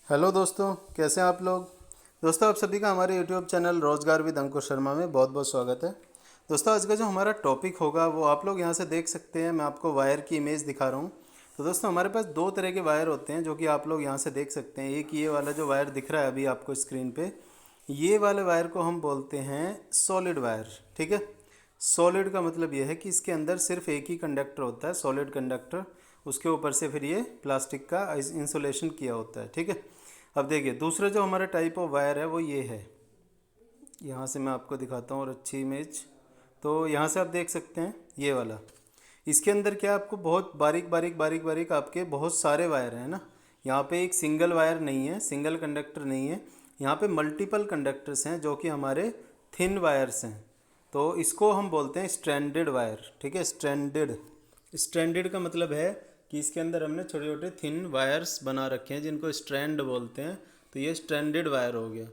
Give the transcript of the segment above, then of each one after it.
Hello दोस्तों, कैसे हैं आप लोग। दोस्तों, आप सभी का हमारे यूट्यूब चैनल रोजगार विद अंकुर शर्मा में बहुत बहुत स्वागत है। दोस्तों, आज का जो हमारा टॉपिक होगा वो आप लोग यहाँ से देख सकते हैं। मैं आपको वायर की इमेज दिखा रहा हूँ। तो दोस्तों, हमारे पास दो तरह के वायर होते हैं जो कि आप लोग यहाँ से देख सकते हैं। एक ये वाला जो वायर दिख रहा है अभी आपको स्क्रीन पे, ये वाले वायर को हम बोलते हैं सॉलिड वायर। ठीक है। सॉलिड का मतलब ये है कि इसके अंदर सिर्फ एक ही कंडक्टर होता है, सॉलिड कंडक्टर। उसके ऊपर से फिर ये प्लास्टिक का इंसुलेशन किया होता है। ठीक है। अब देखिए, दूसरा जो हमारा टाइप ऑफ वायर है वो ये है। यहाँ से मैं आपको दिखाता हूँ और अच्छी इमेज। तो यहाँ से आप देख सकते हैं ये वाला। इसके अंदर क्या आपको बहुत बारीक बारीक बारीक बारीक आपके बहुत सारे वायर हैं ना। यहाँ पे एक सिंगल वायर नहीं है, सिंगल कंडक्टर नहीं है। यहाँ पे मल्टीपल कंडक्टर्स हैं जो कि हमारे थिन वायर्स हैं। तो इसको हम बोलते हैं स्ट्रैंडेड वायर। ठीक है, स्ट्रैंडेड। स्ट्रैंडेड का मतलब है कि इसके अंदर हमने छोटे छोटे थिन वायर्स बना रखे हैं जिनको स्ट्रैंड बोलते हैं। तो ये स्ट्रैंडेड वायर हो गया।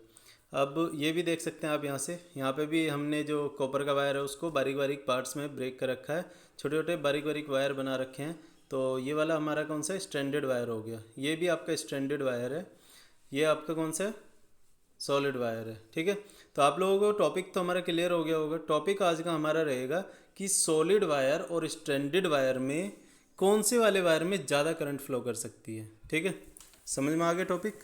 अब ये भी देख सकते हैं आप यहाँ से, यहाँ पे भी हमने जो कॉपर का वायर है उसको बारीक बारीक पार्ट्स में ब्रेक कर रखा है, छोटे छोटे बारीक बारीक वायर बना रखे हैं। तो ये वाला हमारा कौन सा स्ट्रैंडेड वायर हो गया। ये भी आपका स्ट्रैंडेड वायर है। ये आपका कौन सा है, सॉलिड वायर है। ठीक है। तो आप लोगों को टॉपिक तो हमारा क्लियर हो गया होगा। टॉपिक आज का हमारा रहेगा कि सॉलिड वायर और स्ट्रैंडेड वायर में कौन से वाले वायर में ज़्यादा करंट फ्लो कर सकती है। ठीक है, समझ में आ गया टॉपिक।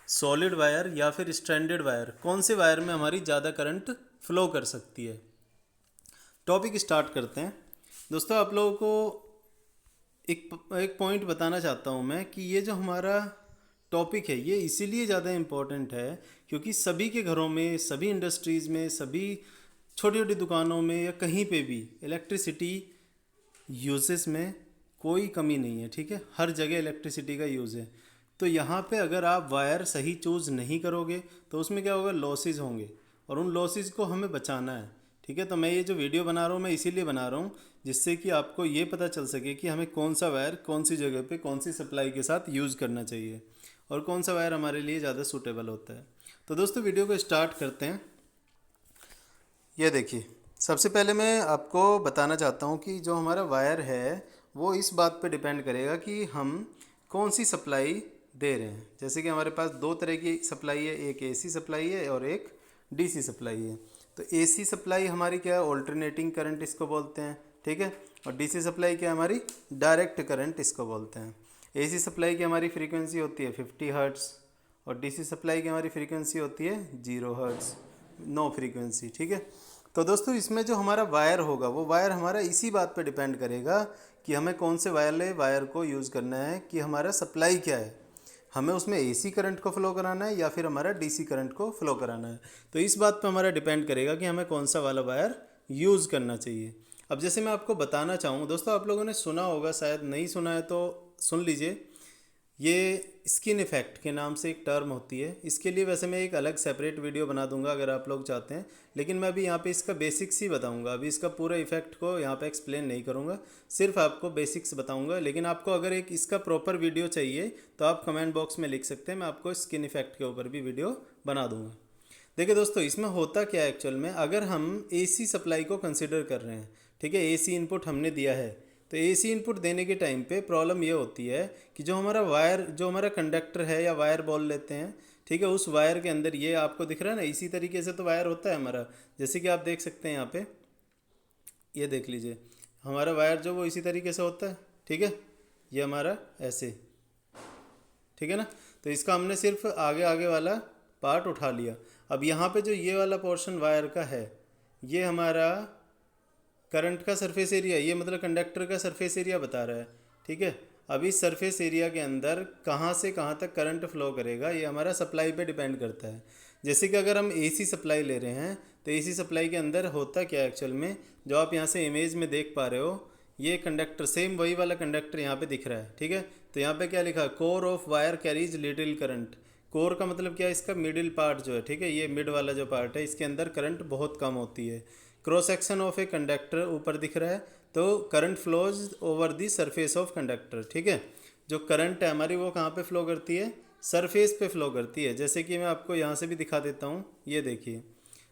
सॉलिड वायर या फिर स्ट्रैंडेड वायर, कौन से वायर में हमारी ज़्यादा करंट फ्लो कर सकती है। टॉपिक स्टार्ट करते हैं। दोस्तों, आप लोगों को एक एक पॉइंट बताना चाहता हूँ मैं कि ये जो हमारा टॉपिक है ये इसीलिए ज़्यादा इम्पोर्टेंट है क्योंकि सभी के घरों में, सभी इंडस्ट्रीज़ में, सभी छोटी छोटी दुकानों में या कहीं पे भी इलेक्ट्रिसिटी यूजेस में कोई कमी नहीं है। ठीक है, हर जगह इलेक्ट्रिसिटी का यूज़ है। तो यहाँ पे अगर आप वायर सही चूज़ नहीं करोगे तो उसमें क्या होगा, लॉसेज होंगे और उन लॉसेज को हमें बचाना है। ठीक है, तो मैं ये जो वीडियो बना रहा हूँ मैं इसीलिए बना रहा हूँ जिससे कि आपको ये पता चल सके कि हमें कौन सा वायर कौन सी जगह पे कौन सी सप्लाई के साथ यूज़ करना चाहिए और कौन सा वायर हमारे लिए ज़्यादा सूटेबल होता है। तो दोस्तों, वीडियो को स्टार्ट करते हैं। ये देखिए, सबसे पहले मैं आपको बताना चाहता हूँ कि जो हमारा वायर है वो इस बात पे डिपेंड करेगा कि हम कौन सी सप्लाई दे रहे हैं। जैसे कि हमारे पास दो तरह की सप्लाई है, एक एसी सप्लाई है और एक डीसी सप्लाई है। तो एसी सप्लाई हमारी क्या है, ऑल्टरनेटिंग करंट इसको बोलते हैं। ठीक है, और डीसी सप्लाई क्या है हमारी, डायरेक्ट करंट इसको बोलते हैं। एसी सप्लाई की हमारी फ्रीक्वेंसी होती है 50 हर्ट्ज़ और डीसी सप्लाई की हमारी फ्रीक्वेंसी होती है 0 हर्ट्ज़, नो फ्रीक्वेंसी। ठीक है। तो दोस्तों, इसमें जो हमारा वायर होगा वो वायर हमारा इसी बात पे डिपेंड करेगा कि हमें कौन से वायर को यूज़ करना है, कि हमारा सप्लाई क्या है, हमें उसमें एसी करंट को फ्लो कराना है या फिर हमारा डीसी करंट को फ्लो कराना है। तो इस बात पे हमारा डिपेंड करेगा कि हमें कौन सा वाला वायर यूज़ करना चाहिए। अब जैसे मैं आपको बताना चाहूँ दोस्तों, आप लोगों ने सुना होगा, शायद नहीं सुना है तो सुन लीजिए। ये स्किन इफेक्ट के नाम से एक टर्म होती है। इसके लिए वैसे मैं एक अलग सेपरेट वीडियो बना दूंगा अगर आप लोग चाहते हैं, लेकिन मैं अभी यहाँ पे इसका बेसिक्स ही बताऊंगा। अभी इसका पूरा इफेक्ट को यहाँ पे एक्सप्लेन नहीं करूँगा, सिर्फ आपको बेसिक्स बताऊंगा। लेकिन आपको अगर एक इसका प्रॉपर वीडियो चाहिए तो आप कमेंट बॉक्स में लिख सकते हैं, मैं आपको स्किन इफेक्ट के ऊपर भी वीडियो बना दूंगा। देखिए दोस्तों, इसमें होता क्या है एक्चुअल में, अगर हम एसी सप्लाई को कंसिडर कर रहे हैं, ठीक है, एसी इनपुट हमने दिया है, तो एसी इनपुट देने के टाइम पे प्रॉब्लम ये होती है कि जो हमारा वायर, जो हमारा कंडक्टर है या वायर बोल लेते हैं, ठीक है, उस वायर के अंदर ये आपको दिख रहा है ना, इसी तरीके से तो वायर होता है हमारा। जैसे कि आप देख सकते हैं यहाँ पे, ये देख लीजिए, हमारा वायर जो वो इसी तरीके से होता है। ठीक है, ये हमारा ऐसे, ठीक है ना। तो इसका हमने सिर्फ आगे आगे वाला पार्ट उठा लिया। अब यहाँ पे जो ये वाला पोर्शन वायर का है, ये हमारा करंट का सरफेस एरिया, ये मतलब कंडक्टर का सरफेस एरिया बता रहा है। ठीक है, अब इस सरफेस एरिया के अंदर कहाँ से कहाँ तक करंट फ्लो करेगा ये हमारा सप्लाई पे डिपेंड करता है। जैसे कि अगर हम एसी सप्लाई ले रहे हैं तो एसी सप्लाई के अंदर होता क्या है एक्चुअल में, जो आप यहाँ से इमेज में देख पा रहे हो, ये कंडक्टर सेम वही वाला कंडक्टर यहाँ पे दिख रहा है। ठीक है, तो यहाँ पे क्या लिखा है, core of wire carries little current. Core का मतलब क्या है, इसका मिडिल पार्ट जो है, ठीक है, ये मिड वाला जो पार्ट है, इसके अंदर करंट बहुत कम होती है। Cross section of a conductor ऊपर दिख रहा है, तो current flows over the surface of conductor. ठीक है, जो करंट है हमारी वो कहाँ पे फ्लो करती है, सरफेस पे फ्लो करती है। जैसे कि मैं आपको यहाँ से भी दिखा देता हूँ, ये देखिए।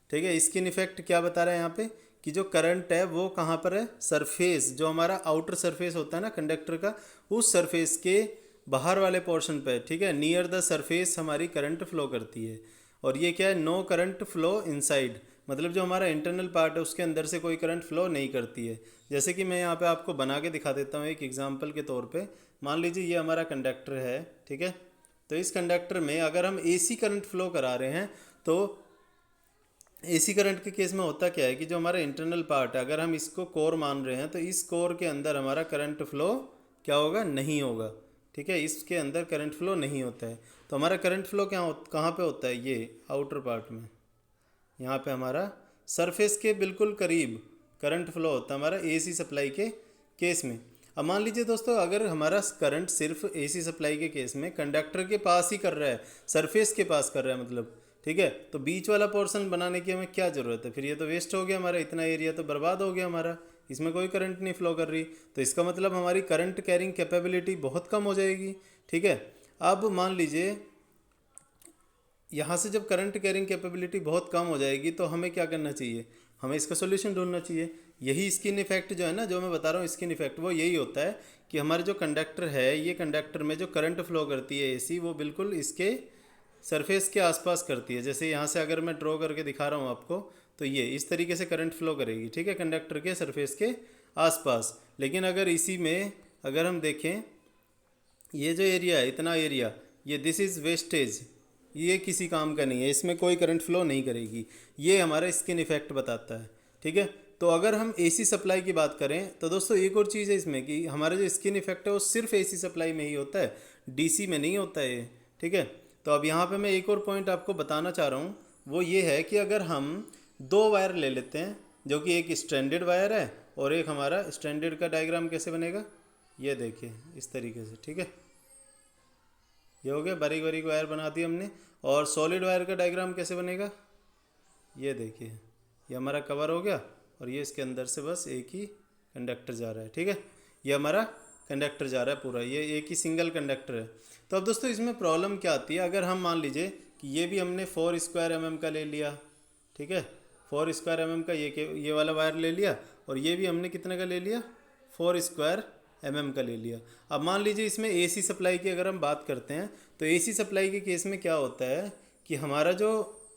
ठीक है, स्किन इफेक्ट क्या बता रहा है यहाँ पे कि जो करंट है वो कहाँ पर है, सरफेस, जो हमारा आउटर सरफेस होता है ना कंडक्टर का, उस सरफेस के बाहर वाले पोर्शन पे, ठीक है, नियर द सरफेस हमारी करंट फ्लो करती है। और ये क्या है, नो करंट फ्लो इनसाइड, मतलब जो हमारा इंटरनल पार्ट है उसके अंदर से कोई करंट फ्लो नहीं करती है। जैसे कि मैं यहाँ पे आपको बना के दिखा देता हूँ एक एग्जांपल के तौर पे। मान लीजिए ये हमारा कंडक्टर है, ठीक है। तो इस कंडक्टर में अगर हम एसी करंट फ्लो करा रहे हैं तो एसी करंट के केस में होता क्या है कि जो हमारा इंटरनल पार्ट है, अगर हम इसको कोर मान रहे हैं तो इस कोर के अंदर हमारा करंट फ्लो क्या होगा, नहीं होगा, ठीक है। इसके अंदर करंट फ्लो नहीं होता है। तो हमारा करंट फ्लो कहाँ पे होता है, ये आउटर पार्ट में, यहाँ पे हमारा सरफेस के बिल्कुल करीब करंट फ्लो होता है हमारा एसी सप्लाई के केस में। अब मान लीजिए दोस्तों, अगर हमारा करंट सिर्फ एसी सप्लाई के केस में कंडक्टर के पास ही कर रहा है, सरफेस के पास कर रहा है मतलब, ठीक है, तो बीच वाला पोर्शन बनाने की हमें क्या ज़रूरत है, फिर ये तो वेस्ट हो गया हमारा, इतना एरिया तो बर्बाद हो गया हमारा, इसमें कोई करंट नहीं फ्लो कर रही। तो इसका मतलब हमारी करंट कैरिंग कैपेबिलिटी बहुत कम हो जाएगी, ठीक है। अब मान लीजिए यहाँ से जब करंट कैरिंग कैपेबिलिटी बहुत कम हो जाएगी तो हमें क्या करना चाहिए, हमें इसका सोल्यूशन ढूंढना चाहिए। यही स्किन इफेक्ट जो है ना, जो मैं बता रहा हूँ स्किन इफेक्ट, वो यही होता है कि हमारे जो कंडक्टर है, ये कंडक्टर में जो करंट फ्लो करती है एसी, वो बिल्कुल इसके सरफेस के आसपास करती है। जैसे यहाँ से अगर मैं ड्रॉ करके दिखा रहा हूँ आपको, तो ये इस तरीके से करंट फ्लो करेगी, ठीक है, कंडक्टर के सरफेस के आसपास। लेकिन अगर इसी में अगर हम देखें, ये जो एरिया है, इतना एरिया, ये दिस इज़ वेस्टेज, ये किसी काम का नहीं है, इसमें कोई करंट फ्लो नहीं करेगी। ये हमारा स्किन इफेक्ट बताता है, ठीक है। तो अगर हम एसी सप्लाई की बात करें तो दोस्तों एक और चीज़ है इसमें कि हमारा जो स्किन इफेक्ट है वो सिर्फ एसी सप्लाई में ही होता है, डीसी में नहीं होता है ये, ठीक है। तो अब यहाँ पे मैं एक और पॉइंट आपको बताना चाह रहा हूँ, वो ये है कि अगर हम दो वायर ले लेते हैं, जो कि एक स्ट्रैंडेड वायर है और एक हमारा स्ट्रैंडेड का डायग्राम कैसे बनेगा, ये देखिए इस तरीके से, ठीक है, ये हो गया, बारीक बारीक वायर बना दी हमने। और सॉलिड वायर का डायग्राम कैसे बनेगा, ये देखिए, ये हमारा कवर हो गया और ये इसके अंदर से बस एक ही कंडक्टर जा रहा है, ठीक है, ये हमारा कंडक्टर जा रहा है पूरा, ये एक ही सिंगल कंडक्टर है। तो अब दोस्तों इसमें प्रॉब्लम क्या आती है, अगर हम मान लीजिए कि ये भी हमने 4 स्क्वायर mm का ले लिया, ठीक है, 4 स्क्वायर mm का ये वाला वायर ले लिया, और ये भी हमने कितने का ले लिया, 4 स्क्वायर mm का ले लिया। अब मान लीजिए इसमें एसी सप्लाई की अगर हम बात करते हैं तो एसी सप्लाई के केस में क्या होता है कि हमारा जो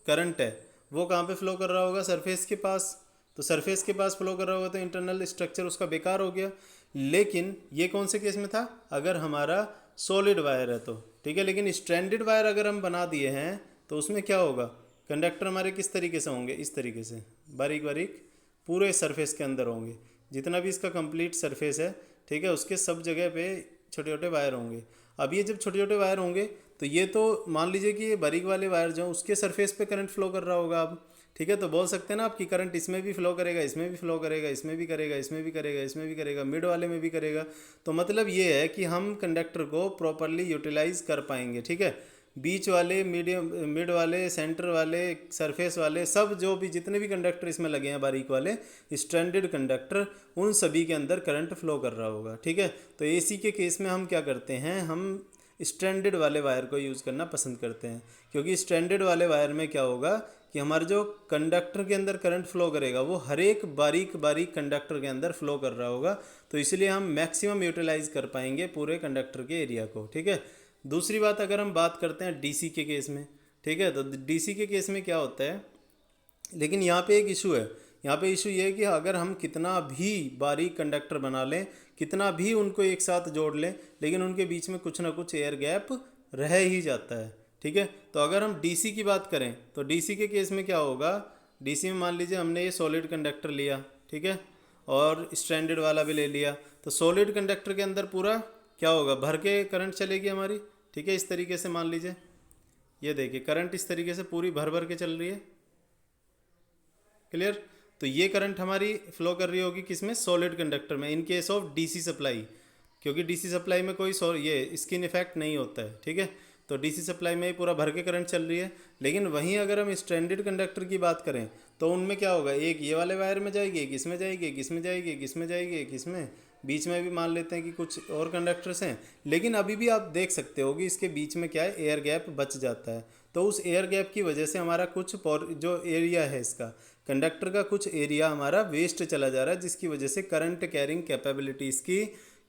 करंट है वो कहाँ पे फ्लो कर रहा होगा, सरफेस के पास। तो सरफेस के पास फ्लो कर रहा होगा तो इंटरनल स्ट्रक्चर उसका बेकार हो गया। लेकिन ये कौन से केस में था, अगर हमारा सॉलिड वायर है तो, ठीक है। लेकिन स्ट्रैंडेड वायर अगर हम बना दिए हैं तो उसमें क्या होगा, कंडक्टर हमारे किस तरीके से होंगे, इस तरीके से बारीक बारीक पूरे सरफेस के अंदर होंगे, जितना भी इसका कंप्लीट सरफेस है, ठीक है, उसके सब जगह पे छोटे छोटे वायर होंगे। अब ये जब छोटे छोटे वायर होंगे तो ये तो मान लीजिए कि ये बारीक वाले वायर जो उसके सरफेस पे करंट फ्लो कर रहा होगा अब, ठीक है। तो बोल सकते हैं ना आप कि करंट इसमें भी फ्लो करेगा, इसमें भी फ्लो करेगा, इसमें भी करेगा, इसमें भी करेगा, इसमें भी करेगा, मिड वाले में भी करेगा। तो मतलब ये है कि हम कंडक्टर को प्रॉपरली यूटिलाइज कर पाएंगे, ठीक है। बीच वाले, मीडियम, मिड वाले, सेंटर वाले, सरफेस वाले, सब जो भी जितने भी कंडक्टर इसमें लगे हैं बारीक वाले स्ट्रैंडेड कंडक्टर, उन सभी के अंदर करंट फ्लो कर रहा होगा, ठीक है। तो एसी के केस में हम क्या करते हैं, हम स्ट्रैंडेड वाले वायर को यूज़ करना पसंद करते हैं, क्योंकि स्ट्रैंडेड वाले वायर में क्या होगा कि हमारे जो कंडक्टर के अंदर करंट फ्लो करेगा वो हर एक बारीक बारीक कंडक्टर के अंदर फ्लो कर रहा होगा। तो इसलिए हम मैक्सिमम यूटिलाइज कर पाएंगे पूरे कंडक्टर के एरिया को, ठीक है। दूसरी बात अगर हम बात करते हैं डीसी के केस में, ठीक है, तो डीसी के केस में क्या होता है, लेकिन यहाँ पे एक इशू है, यहाँ पे इशू ये है कि अगर हम कितना भी बारीक कंडक्टर बना लें, कितना भी उनको एक साथ जोड़ लें, लेकिन उनके बीच में कुछ ना कुछ एयर गैप रह ही जाता है, ठीक है। तो अगर हम डीसी की बात करें तो डीसी के केस में क्या होगा, डीसी में मान लीजिए हमने ये सॉलिड कंडक्टर लिया, ठीक है, और स्ट्रैंडेड वाला भी ले लिया। तो सॉलिड कंडक्टर के अंदर पूरा क्या होगा, भर के करंट चलेगी हमारी, ठीक है, इस तरीके से मान लीजिए, ये देखिए करंट इस तरीके से पूरी भर भर के चल रही है, क्लियर। तो ये करंट हमारी फ्लो कर रही होगी किसमें, सॉलिड कंडक्टर में, in case of DC supply, क्योंकि डीसी सप्लाई में कोई ये स्किन इफेक्ट नहीं होता है, ठीक है। तो डीसी सप्लाई में ही पूरा भर के करंट चल रही है। लेकिन वहीं अगर हम स्ट्रैंडेड कंडक्टर की बात करें तो उनमें क्या होगा, एक ये वाले वायर में जाएगी, एक इसमें जाएगी, एक इसमें जाएगी, एक इसमें जाएगी, एक इसमें, बीच में भी मान लेते हैं कि कुछ और कंडक्टर्स हैं, लेकिन अभी भी आप देख सकते हो कि इसके बीच में क्या है, एयर गैप बच जाता है। तो उस एयर गैप की वजह से हमारा कुछ जो एरिया है इसका कंडक्टर का, कुछ एरिया हमारा वेस्ट चला जा रहा है, जिसकी वजह से करंट कैरिंग कैपेबिलिटी इसकी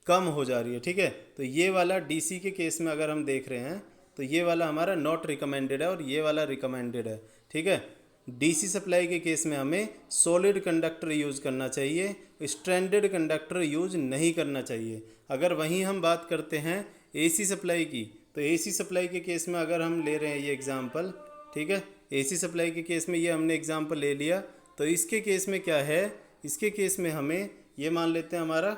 कम हो जा रही है। ठीक है, तो ये वाला डीसी के केस में अगर हम देख रहे हैं तो ये वाला हमारा नॉट रिकमेंडेड है और ये वाला रिकमेंडेड है। ठीक है, डीसी सप्लाई के केस में हमें सॉलिड कंडक्टर यूज़ करना चाहिए, स्ट्रैंडेड कंडक्टर यूज़ नहीं करना चाहिए। अगर वहीं हम बात करते हैं एसी सप्लाई की, तो एसी सप्लाई के केस में अगर हम ले रहे हैं ये एग्ज़ाम्पल, ठीक है, एसी सप्लाई के केस में ये हमने एग्ज़ाम्पल ले लिया, तो इसके केस में क्या है, इसके केस में हमें ये मान लेते हैं हमारा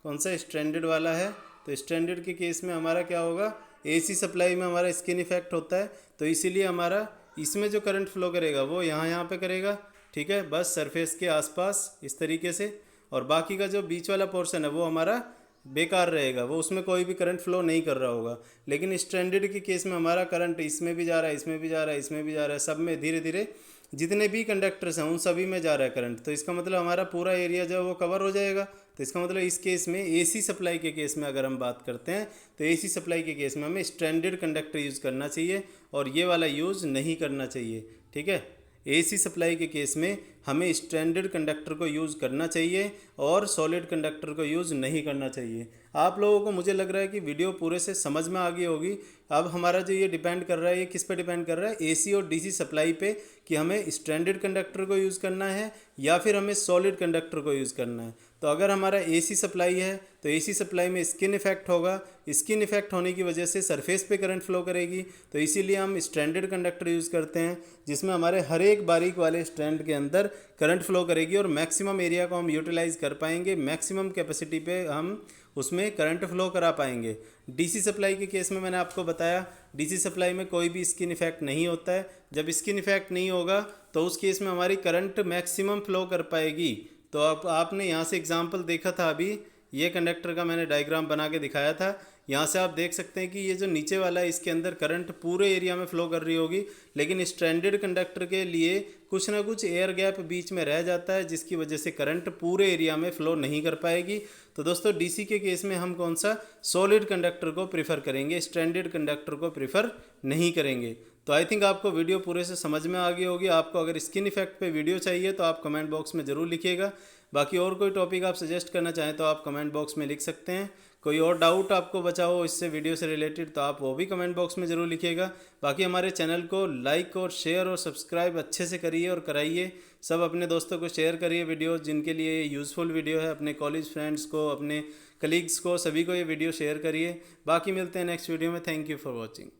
कौन सा स्ट्रैंडेड वाला है, तो स्ट्रैंडेड के केस में हमारा क्या होगा, एसी सप्लाई में हमारा स्किन इफेक्ट होता है, तो इसीलिए हमारा इसमें जो करंट फ्लो करेगा वो यहाँ पे करेगा। ठीक है, बस सरफेस के आसपास इस तरीके से, और बाकी का जो बीच वाला पोर्शन है वो हमारा बेकार रहेगा, वो उसमें कोई भी करंट फ्लो नहीं कर रहा होगा। लेकिन स्ट्रैंडेड के केस में हमारा करंट इसमें भी जा रहा है, इसमें भी जा रहा है, इसमें भी जा रहा है, सब में धीरे धीरे जितने भी कंडक्टर्स हैं उन सभी में जा रहा है करंट, तो इसका मतलब हमारा पूरा एरिया जो है वो कवर हो जाएगा। तो इसका मतलब इस केस में एसी सप्लाई के केस में अगर हम बात करते हैं तो एसी सप्लाई के केस में हमें स्ट्रैंडेड कंडक्टर यूज़ करना चाहिए और ये वाला यूज़ नहीं करना चाहिए। ठीक है, एसी सप्लाई के केस में हमें स्ट्रैंडेड कंडक्टर को यूज़ करना चाहिए और सॉलिड कंडक्टर को यूज़ नहीं करना चाहिए। आप लोगों को मुझे लग रहा है कि वीडियो पूरे से समझ में आ गई होगी। अब हमारा जो ये डिपेंड कर रहा है, ये किस पे डिपेंड कर रहा है, एसी और डीसी सप्लाई पे, कि हमें स्ट्रैंडेड कंडक्टर को यूज़ करना है या फिर हमें सॉलिड कंडक्टर को यूज़ करना है। तो अगर हमारा एसी सप्लाई है तो एसी सप्लाई में स्किन इफेक्ट होगा, स्किन इफेक्ट होने की वजह से सरफेस पे करंट फ्लो करेगी, तो इसीलिए हम स्ट्रैंडेड कंडक्टर यूज़ करते हैं जिसमें हमारे हर एक बारीक वाले स्ट्रैंड के अंदर करंट फ्लो करेगी और मैक्सिमम एरिया को हम यूटिलाइज कर पाएंगे, मैक्सिमम कैपेसिटी पे हम उसमें करंट फ्लो करा पाएंगे। डीसी सप्लाई के केस में मैंने आपको बताया डीसी सप्लाई में कोई भी स्किन इफेक्ट नहीं होता है। जब स्किन इफेक्ट नहीं होगा तो उस केस में हमारी करंट मैक्सिमम फ्लो कर पाएगी। तो अब आपने यहाँ से एग्जांपल देखा था, अभी ये कंडक्टर का मैंने डायग्राम बना के दिखाया था। यहाँ से आप देख सकते हैं कि ये जो नीचे वाला है इसके अंदर करंट पूरे एरिया में फ्लो कर रही होगी, लेकिन स्ट्रैंडेड कंडक्टर के लिए कुछ ना कुछ एयर गैप बीच में रह जाता है जिसकी वजह से करंट पूरे एरिया में फ्लो नहीं कर पाएगी। तो दोस्तों डीसी के केस में हम कौन सा सॉलिड कंडक्टर को प्रीफर करेंगे, स्ट्रैंडेड कंडक्टर को प्रीफर नहीं करेंगे। तो आई थिंक आपको वीडियो पूरे से समझ में आ गई होगी। आपको अगर स्किन इफेक्ट पे वीडियो चाहिए तो आप कमेंट बॉक्स में ज़रूर लिखिएगा। बाकी और कोई टॉपिक आप सजेस्ट करना चाहें तो आप कमेंट बॉक्स में लिख सकते हैं। कोई और डाउट आपको बचा हो इससे वीडियो से रिलेटेड तो आप वो भी कमेंट बॉक्स में ज़रूर लिखिएगा। बाकी हमारे चैनल को लाइक और शेयर और सब्सक्राइब अच्छे से करिए और कराइए। सब अपने दोस्तों को शेयर करिए वीडियो जिनके लिए यूज़फुल वीडियो है, अपने कॉलेज फ्रेंड्स को, अपने कलीग्स को, सभी को ये वीडियो शेयर करिए। बाकी मिलते हैं नेक्स्ट वीडियो में। Thank you for watching.